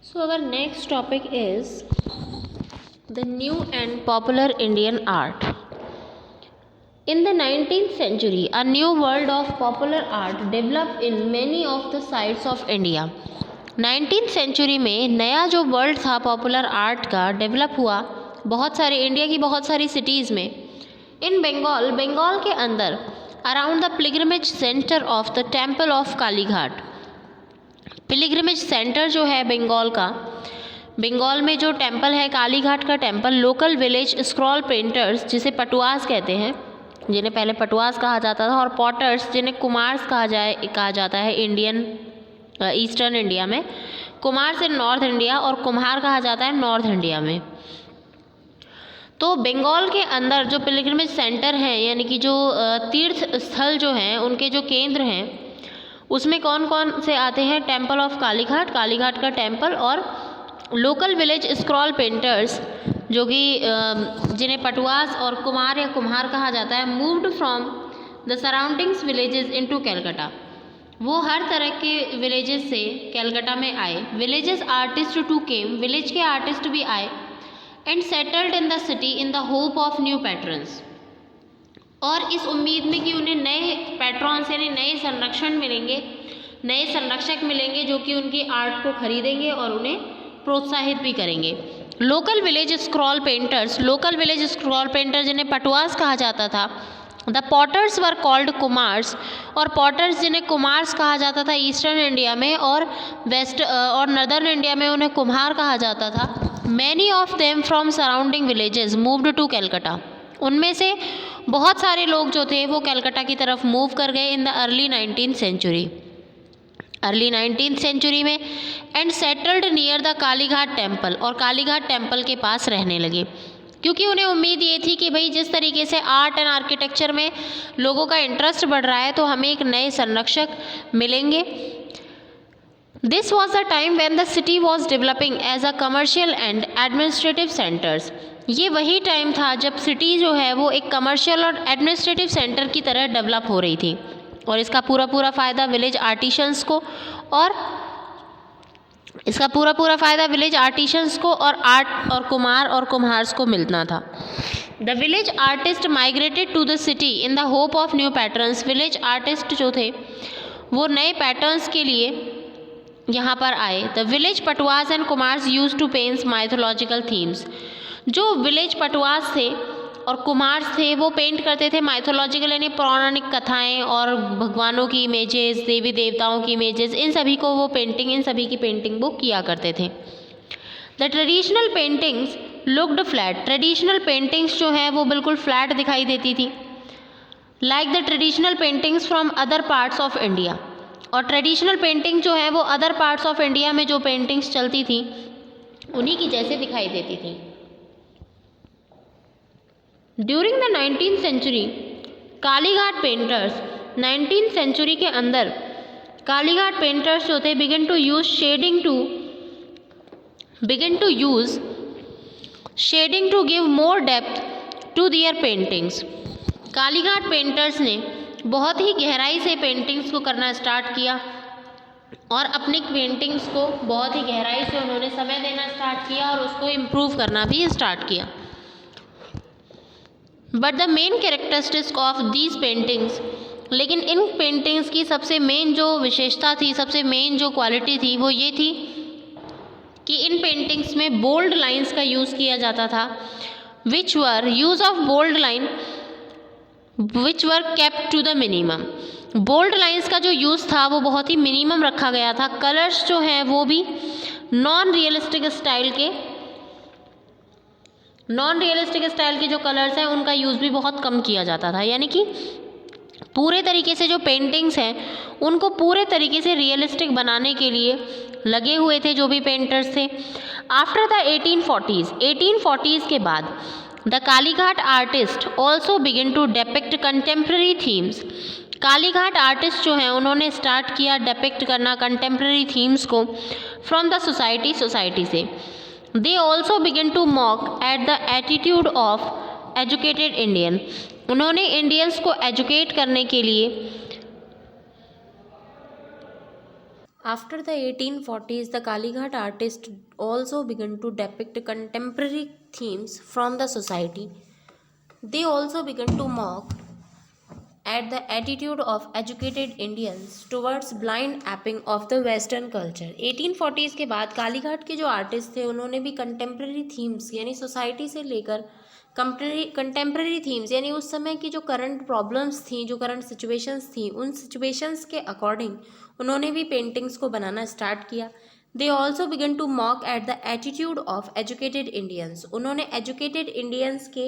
So our next topic is the new and popular Indian art. In the 19th century, a new world of popular art developed in many of the sites of India. 19th century में नया जो world था popular art का develop हुआ बहुत सारे India की बहुत सारी सिटीज़ में. इन बंगाल के अंदर around the pilgrimage centre of the temple of Kalighat. Pilgrimage centre जो है बंगाल में जो टेम्पल है कालीघाट का temple, local village scroll painters जिसे पटवास कहते हैं, जिन्हें पहले पटवास कहा जाता था, और पॉटर्स जिन्हें कुमार्स कहा जाता है ईस्टर्न इंडिया में, कुमार्स इन नॉर्थ इंडिया और कुम्हार कहा जाता है नॉर्थ इंडिया में. तो बंगाल के अंदर जो पिलग्रिमेज सेंटर हैं यानी कि जो तीर्थ स्थल जो हैं उनके जो केंद्र हैं उसमें कौन कौन से आते हैं? टेम्पल ऑफ कालीघाट का टेम्पल, और लोकल विलेज स्क्रॉल पेंटर्स जो कि जिन्हें पटवास और कुमार या कुम्हार कहा जाता है, moved from the surroundings villages into Calcutta. वो हर तरह के विलेजेस से कैलकाटा में आए. Villages artist too came, village के आर्टिस्ट भी आए, and settled in the city in the hope of new patrons, और इस उम्मीद में कि उन्हें नए पैट्रॉन्स यानी नए संरक्षक मिलेंगे जो कि उनकी आर्ट को खरीदेंगे और उन्हें प्रोत्साहित भी करेंगे. लोकल विलेज स्क्रॉल पेंटर जिन्हें पटवास कहा जाता था. The potters were called Kumars, और पॉटर्स जिन्हें कुमार्स कहा जाता था ईस्टर्न इंडिया में, और वेस्ट और नदर्न इंडिया में उन्हें कुम्हार कहा जाता था. Many of them from surrounding villages moved to Calcutta. उनमें से बहुत सारे लोग जो थे वो कैलकाटा की तरफ मूव कर गए in the early 19th century में, and settled near the Kalighat temple, और कालीघाट टेम्पल के पास रहने लगे, क्योंकि उन्हें उम्मीद ये थी कि भाई जिस तरीके से आर्ट एंड आर्किटेक्चर में लोगों का इंटरेस्ट बढ़ रहा है तो हमें एक नए संरक्षक मिलेंगे. This was the time when the city was developing as a commercial and administrative centres. ये वही टाइम था जब सिटी जो है वो एक कमर्शियल और एडमिनिस्ट्रेटिव सेंटर की तरह डेवलप हो रही थी, और इसका पूरा फ़ायदा विलेज आर्टिशंस को और आर्ट और कुमार और कुम्हार्स को मिलना था. The village artist migrated to the city in the hope of new patterns. Village artist जो थे वो नए पैटर्न्स के लिए यहाँ पर आए. The village patuas and kumars use to paint mythological themes. जो विलेज पटवास थे और कुम्हार्स थे वो पेंट करते थे माइथोलॉजिकल यानी पौराणिक कथाएं और भगवानों की इमेजेस, देवी देवताओं की इमेजेस, इन सभी की पेंटिंग वो किया करते थे. The traditional paintings looked flat. Traditional paintings जो है वो बिल्कुल फ्लैट दिखाई देती थी, like the traditional paintings from other parts of India. और ट्रेडिशनल पेंटिंग जो है वो अदर पार्ट्स ऑफ इंडिया में जो पेंटिंग्स चलती थी उन्हीं की जैसे दिखाई देती थी. During the 19th century Kalighat painters, 19th century के अंदर कालीघाट पेंटर्स जो थे begin to use shading to give more depth to their paintings. Kalighat painters ने बहुत ही गहराई से पेंटिंग्स को करना स्टार्ट किया और अपनी पेंटिंग्स को बहुत ही गहराई से उन्होंने समय देना स्टार्ट किया और उसको इम्प्रूव करना भी स्टार्ट किया. But the main characteristics of these paintings, लेकिन इन पेंटिंग्स की सबसे मेन जो विशेषता थी, सबसे मेन जो क्वालिटी थी वो ये थी कि इन पेंटिंग्स में बोल्ड लाइंस का यूज़ किया जाता था, which were kept to the minimum. Bold lines का जो यूज़ था वो बहुत ही मिनिमम रखा गया था. कलर्स जो हैं वो भी नॉन रियलिस्टिक स्टाइल के जो कलर्स हैं उनका यूज़ भी बहुत कम किया जाता था, यानी कि पूरे तरीके से जो पेंटिंग्स हैं उनको पूरे तरीके से रियलिस्टिक बनाने के लिए लगे हुए थे जो भी पेंटर्स थे. आफ्टर द 1840s के बाद the Kalighat artist also begin to depict contemporary themes. Kalighat artist जो हैं उन्होंने स्टार्ट किया डेपिक्ट करना कंटेम्प्रेरी थीम्स को फ्रॉम द सोसाइटी से. They also begin to mock at the attitude of educated Indian. उन्होंने इंडियंस को एजुकेट करने के लिए After the 1840s, the Kalighat artists also began to depict contemporary themes from the society. They also began to mock at the attitude of educated Indians towards blind apping of the Western culture. 1840s के बाद कालीघाट के जो artist थे उन्होंने भी contemporary themes यानी society से लेकर कंटेम्प्रेरी थीम्स यानी उस समय की जो करंट प्रॉब्लम्स थी, जो करंट सिचुएशंस थी, उन सिचुएशंस के अकॉर्डिंग उन्होंने भी पेंटिंग्स को बनाना स्टार्ट किया. They also began to mock at the attitude of educated Indians. उन्होंने एजुकेटेड इंडियंस के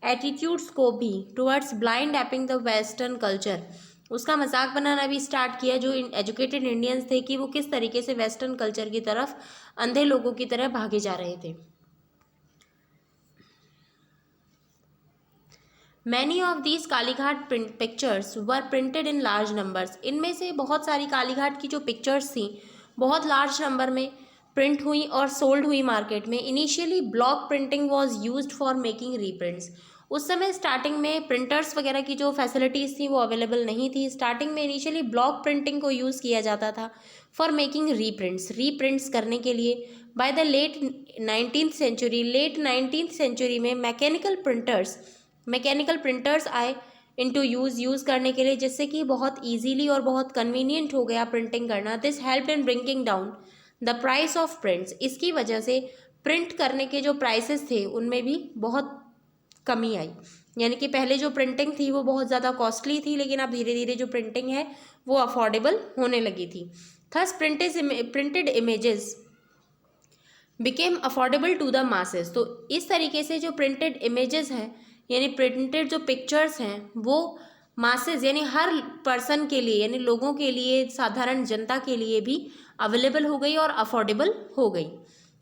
एटीट्यूड्स को भी towards blind aping the western culture, उसका मजाक बनाना भी स्टार्ट किया. जो एजुकेटेड इंडियंस थे कि वो किस तरीके से वेस्टर्न कल्चर की तरफ अंधे लोगों की तरह भागे जा रहे थे. Many of these Kalighat pictures were printed in large numbers. इनमें से बहुत सारी कालीघाट की जो पिक्चर्स थी बहुत लार्ज नंबर में प्रिंट हुई और सोल्ड हुई मार्केट में. Initially block printing was used for making reprints. उस समय स्टार्टिंग में प्रिंटर्स वगैरह की जो फैसिलिटीज़ थी वो अवेलेबल नहीं थी. स्टार्टिंग में इनिशियली ब्लॉक प्रिंटिंग को यूज़ किया जाता था फॉर मेकिंग रीप्रिंट्स करने के लिए. By the late 19th century में मैकेनिकल प्रिंटर्स आए इनटू यूज़ करने के लिए, जिससे कि बहुत ईजीली और बहुत कन्वीनियंट हो गया प्रिंटिंग करना. This helped in bringing down the price of prints. इसकी वजह से प्रिंट करने के जो प्राइसेस थे उनमें भी बहुत कमी आई. यानी कि पहले जो प्रिंटिंग थी वो बहुत ज़्यादा कॉस्टली थी, लेकिन अब धीरे धीरे जो प्रिंटिंग है वो अफोर्डेबल होने लगी थी. Thus printed images became affordable to the masses. तो इस तरीके से जो प्रिंटेड इमेजेस हैं यानी प्रिंटेड जो पिक्चर्स हैं वो मासेस यानी हर पर्सन के लिए यानी लोगों के लिए, साधारण जनता के लिए भी अवेलेबल हो गई और अफोर्डेबल हो गई.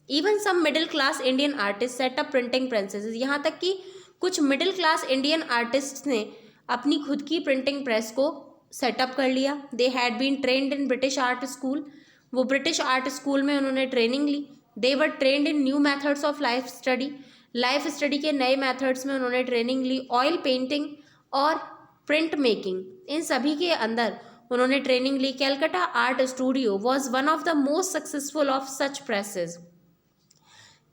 Even some middle class Indian artist set up printing presses. यहाँ तक कि कुछ मिडिल क्लास इंडियन आर्टिस्ट ने अपनी खुद की प्रिंटिंग प्रेस को सेटअप कर लिया. They had been trained in British art school. वो ब्रिटिश आर्ट स्कूल में उन्होंने ट्रेनिंग ली. They were trained in new methods of life study के नए मेथड्स में उन्होंने ट्रेनिंग ली. ऑयल पेंटिंग और प्रिंट मेकिंग, इन सभी के अंदर उन्होंने ट्रेनिंग ली. Calcutta art studio was one of the most successful of such presses.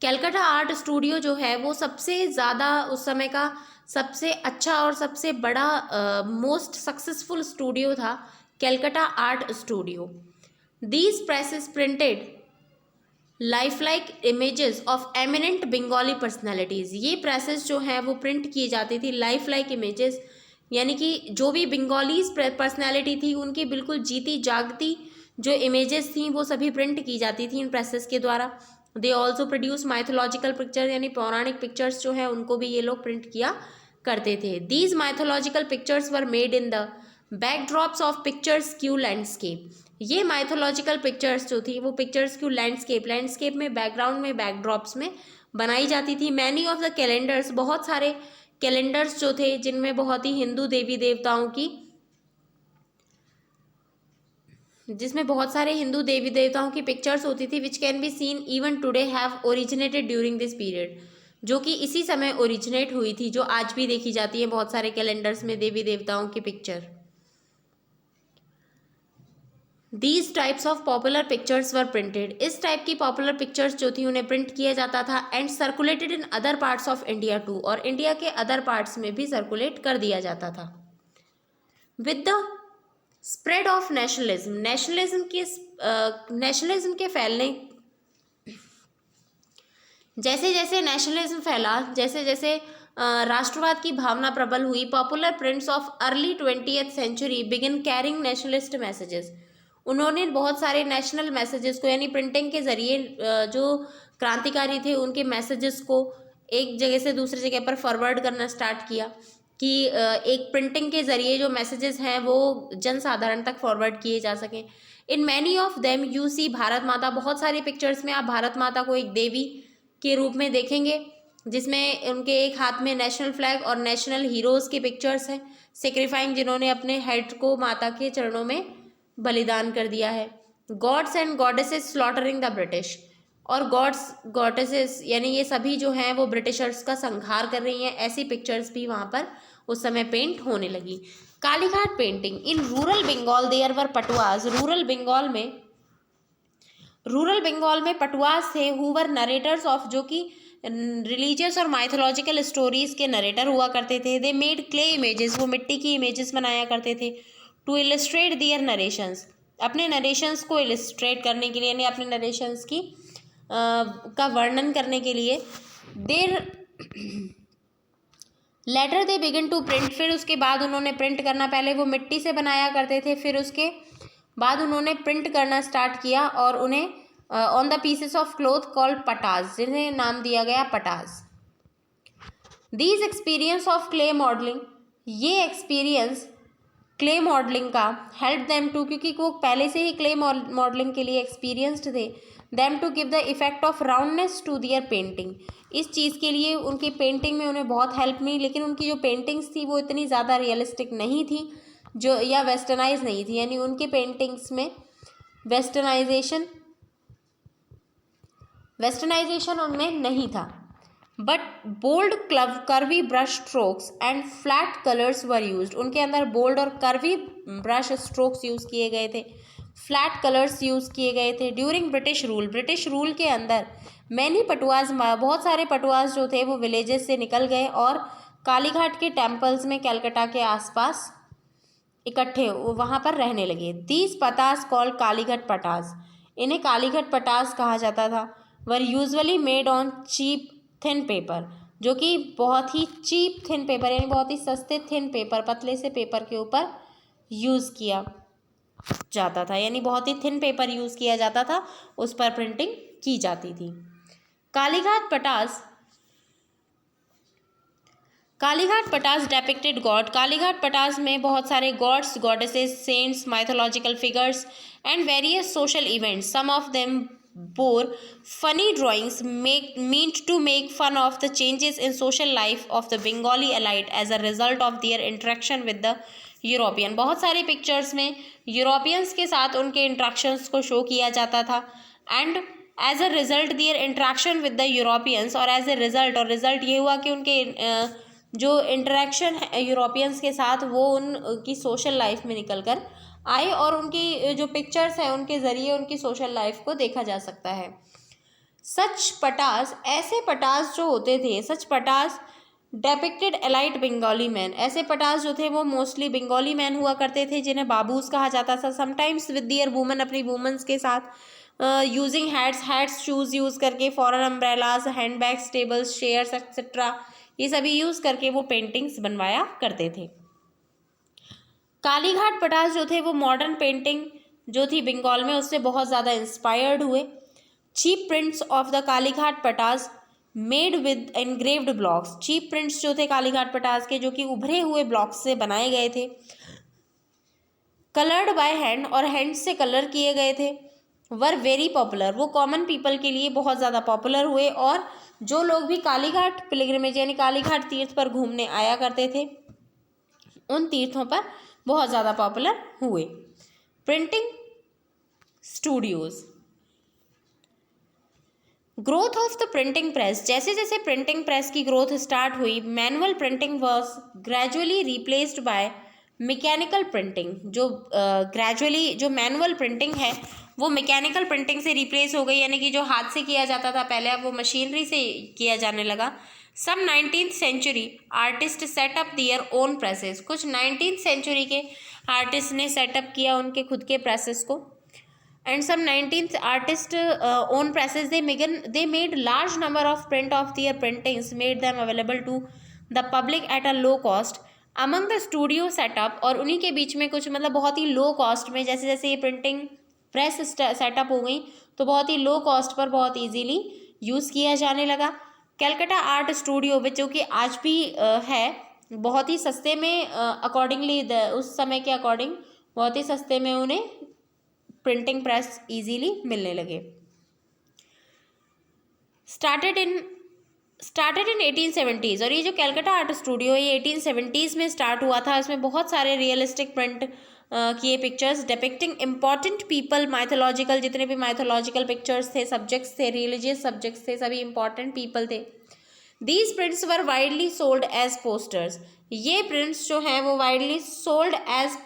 Calcutta art studio जो है वो सबसे ज़्यादा उस समय का सबसे अच्छा और सबसे बड़ा मोस्ट सक्सेसफुल स्टूडियो था Calcutta art studio. These presses printed life like images of eminent Bengali personalities. ये प्रेसेस जो हैं वो प्रिंट की जाती थी लाइफ लाइक इमेजेस, यानी कि जो भी बंगालीज पर्सनैलिटी थी उनकी बिल्कुल जीती जागती जो इमेजेस थी वो सभी प्रिंट की जाती थी इन प्रेसेस के द्वारा. They also produce mythological picture यानी पौराणिक पिक्चर्स जो हैं उनको भी ये लोग प्रिंट किया करते थे. These mythological pictures were made in the backdrops of pictures Q landscape. ये माइथोलॉजिकल पिक्चर्स जो थी वो पिक्चर्स क्यू लैंडस्केप में बैकग्राउंड में बैकड्रॉप्स में बनाई जाती थी. मैनी ऑफ द कैलेंडर्स, बहुत सारे कैलेंडर्स जो थे जिनमें बहुत ही हिंदू देवी देवताओं की जिसमें बहुत सारे हिंदू देवी देवताओं की पिक्चर्स होती थी which can be seen even today have originated during this period, जो कि इसी समय ओरिजिनेट हुई थी, जो आज भी देखी जाती है बहुत सारे कैलेंडर्स में देवी देवताओं की picture. These types of popular pictures were printed. इस टाइप की पॉपुलर पिक्चर्स जो थी उन्हें प्रिंट किया जाता था and circulated in other parts of India too, और इंडिया के अदर पार्ट्स में भी सर्कुलेट कर दिया जाता था. With the spread of nationalism के फैलने, जैसे जैसे नेशनलिज्म फैला, जैसे जैसे राष्ट्रवाद की भावना प्रबल हुई, popular prints of early 20th century begin carrying nationalist messages. उन्होंने बहुत सारे नेशनल मैसेजेस को यानी प्रिंटिंग के ज़रिए जो क्रांतिकारी थे उनके मैसेजेस को एक जगह से दूसरी जगह पर फॉरवर्ड करना स्टार्ट किया कि एक प्रिंटिंग के ज़रिए जो मैसेजेस हैं वो जन साधारण तक फॉरवर्ड किए जा सकें. In many of them you see Bharat Mata. बहुत सारी पिक्चर्स में आप भारत माता को एक देवी के रूप में देखेंगे जिसमें उनके एक हाथ में नेशनल फ्लैग और नेशनल हीरोज़ की पिक्चर्स हैं, सेक्रीफाइंग जिन्होंने अपने हेड को माता के चरणों में बलिदान कर दिया है. Gods and goddesses slaughtering the British, और गॉड्स गॉडेसेस यानी ये सभी जो हैं वो ब्रिटिशर्स का संहार कर रही हैं, ऐसी पिक्चर्स भी वहाँ पर उस समय पेंट होने लगी. Kalighat painting in rural Bengal there were patuas. Rural Bengal में रूरल बंगाल में पटुआस थे हु वर नरेटर्स ऑफ, जो कि रिलीजियस और माइथोलॉजिकल स्टोरीज के नरेटर हुआ करते थे। दे मेड क्ले इमेजेस, वो मिट्टी की इमेजेस बनाया करते थे। टू इलस्ट्रेट दियर नरेशंस, अपने नरेशंस को इलस्ट्रेट करने के लिए, यानी अपने नरेशंस की का वर्णन करने के लिए। There later they begin to print, फिर उसके बाद उन्होंने प्रिंट करना, पहले वो मिट्टी से बनाया करते थे, फिर उसके बाद उन्होंने प्रिंट करना स्टार्ट किया और उन्हें on the pieces of cloth called पटास, जिन्हें नाम दिया गया पटास। These experience of clay modelling, ये एक्सपीरियंस क्ले मॉडलिंग का हेल्प देम टू, क्योंकि वो पहले से ही क्ले मॉडलिंग के लिए एक्सपीरियंस्ड थे, them to give the effect of roundness to their painting, इस चीज़ के लिए उनकी पेंटिंग में उन्हें बहुत हेल्प मिली। लेकिन उनकी जो पेंटिंग्स थी वो इतनी ज़्यादा रियलिस्टिक नहीं थी, जो या वेस्टर्नाइज नहीं थी, यानी उनके पेंटिंग्स में वेस्टर्नाइजेशन उनमें नहीं था। But bold curvy brush strokes and flat colours were used, उनके अंदर बोल्ड और कर्वी ब्रश स्ट्रोक्स यूज़ किए गए थे, फ्लैट कलर्स यूज़ किए गए थे। ड्यूरिंग ब्रिटिश रूल के अंदर मैनी पटुआज, बहुत सारे पटुआज जो थे वो विलेजेस से निकल गए और कालीघाट के टेम्पल्स में कलकत्ता के आसपास इकट्ठे वहाँ पर रहने लगे। दीज पटास कॉल्ड कालीघाट पटास, इन्हें कालीघाट पटास कहा जाता था। Were usually made on cheap thin paper, जो कि बहुत ही चीप थिन पेपर, यानी बहुत ही सस्ते थिन पेपर, पतले से पेपर के ऊपर यूज़ किया जाता था, यानी बहुत ही थिन पेपर यूज़ किया जाता था, उस पर प्रिंटिंग की जाती थी। कालीघाट पटास डेपिक्टेड गॉड, कालीघाट पटास में बहुत सारे gods, goddesses, saints, mythological figures and various social events. Some of them bore funny drawings meant to make fun of the changes in social life of the Bengali elite as a result of their interaction with the European. बहुत सारे pictures में Europeans के साथ उनके interactions को show किया जाता था, and as a result their interaction with the Europeans, और एज ए रिजल्ट, और रिजल्ट ये हुआ कि उनके जो इंटरेक्शन है यूरोपियंस के साथ वो उनकी सोशल लाइफ में निकल कर आए, और उनकी जो पिक्चर्स हैं उनके ज़रिए उनकी सोशल लाइफ को देखा जा सकता है। सच पटास, ऐसे पटास जो होते थे, सच पटास डेपिक्टेड एलाइट बंगाली मैन, ऐसे पटास जो थे वो मोस्टली बंगाली मैन हुआ करते थे, जिन्हें बाबूस कहा जाता था। समटाइम्स विद दियर वुमन, अपनी वुमेंस के साथ, यूजिंग हैट्स शूज़ यूज़ करके, foreign umbrellas, hand bags, tables, chairs etcetera, ये सभी यूज़ करके वो पेंटिंग्स बनवाया करते थे। कालीघाट पटास जो थे वो मॉडर्न पेंटिंग जो थी बंगाल में उससे बहुत ज़्यादा इंस्पायर्ड हुए। Cheap prints of the Kalighat patas made with engraved blocks, cheap prints जो थे कालीघाट पटास के, जो कि उभरे हुए ब्लॉक्स से बनाए गए थे, कलर्ड बाय हैंड, और हैंड से कलर किए गए थे। वर वेरी पॉपुलर, वो कॉमन पीपल के लिए बहुत ज़्यादा पॉपुलर हुए, और जो लोग भी कालीघाट पिलग्रिमेज यानी कालीघाट तीर्थ पर घूमने आया करते थे, उन तीर्थों पर बहुत ज़्यादा पॉपुलर हुए। Printing Studios, growth of the printing press, जैसे जैसे प्रिंटिंग प्रेस की ग्रोथ स्टार्ट हुई, manual printing was gradually replaced by mechanical printing, जो ग्रेजुअली जो मैनुअल प्रिंटिंग है वो मैकेनिकल प्रिंटिंग से रिप्लेस हो गई, यानी कि जो हाथ से किया जाता था पहले, अब वो मशीनरी से किया जाने लगा। Some 19th century artist set up their own presses, कुछ 19th सेंचुरी के आर्टिस्ट ने सेटअप किया उनके खुद के प्रेसेस को, and some 19th artist own presses they made large number of print of their printings, made them available to the public at a low cost among the studio set up, और उन्हीं के बीच में कुछ मतलब बहुत ही लो कॉस्ट में, जैसे जैसे ये प्रिंटिंग प्रेस सेटअप हो गई तो बहुत ही लो कॉस्ट पर बहुत इजीली यूज़ किया जाने लगा। कलकत्ता आर्ट स्टूडियो जो कि आज भी है, बहुत ही सस्ते में अकॉर्डिंगली उस समय के अकॉर्डिंग बहुत ही सस्ते में उन्हें प्रिंटिंग प्रेस इजीली मिलने लगे। स्टार्टेड इन 1870s, और ये जो कलकत्ता आर्ट स्टूडियो है ये 1870s में स्टार्ट हुआ था। इसमें बहुत सारे रियलिस्टिक प्रिंट किए pictures depicting important people, mythological, जितने भी माइथोलॉजिकल पिक्चर्स थे, सब्जेक्ट्स थे, रिलीजियस सब्जेक्ट्स थे, सभी इंपॉर्टेंट पीपल थे। These prints were widely sold as posters, ये प्रिंट्स जो हैं वो वाइडली सोल्ड एज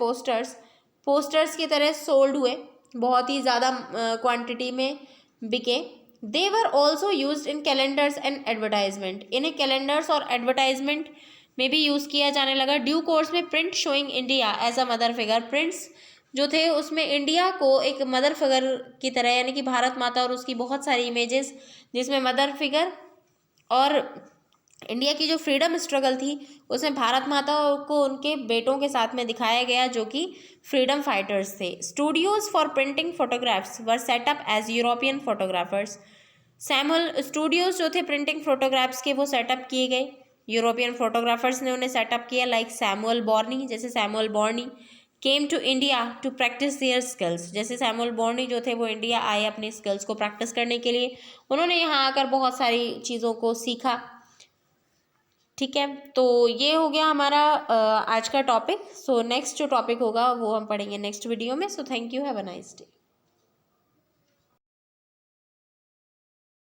पोस्टर्स की तरह सोल्ड हुए, बहुत ही ज़्यादा क्वांटिटी में बिके। They were also use in calendars and advertisement, इन्हें कैलेंडर्स और एडवर्टाइजमेंट में भी यूज़ किया जाने लगा। ड्यू कोर्स में print showing India as a mother figure, prints जो थे उसमें इंडिया को एक मदर फिगर की तरह, यानी कि भारत माता और उसकी बहुत सारी इमेजेस जिसमें मदर फिगर और इंडिया की जो फ्रीडम स्ट्रगल थी उसमें भारत माता को उनके बेटों के साथ में दिखाया गया जो कि फ्रीडम फाइटर्स थे। Studios for printing photographs were set up as European photographers, Samuel studios जो थे प्रिंटिंग फोटोग्राफ्स के वो सेटअप किए गए, यूरोपियन फोटोग्राफर्स ने उन्हें सेटअप किया। लाइक सैमुअल बॉर्नी, जैसे Samuel Bourne came to India to practise their skills, जैसे सैमुअल बॉर्नी जो थे वो इंडिया आए अपनी स्किल्स को प्रैक्टिस करने के लिए, उन्होंने यहाँ आकर बहुत सारी चीज़ों को सीखा। ठीक है, तो ये हो गया हमारा आज का टॉपिक। सो नेक्स्ट जो टॉपिक होगा वो हम पढ़ेंगे नेक्स्ट वीडियो में। So thank you, have a nice day.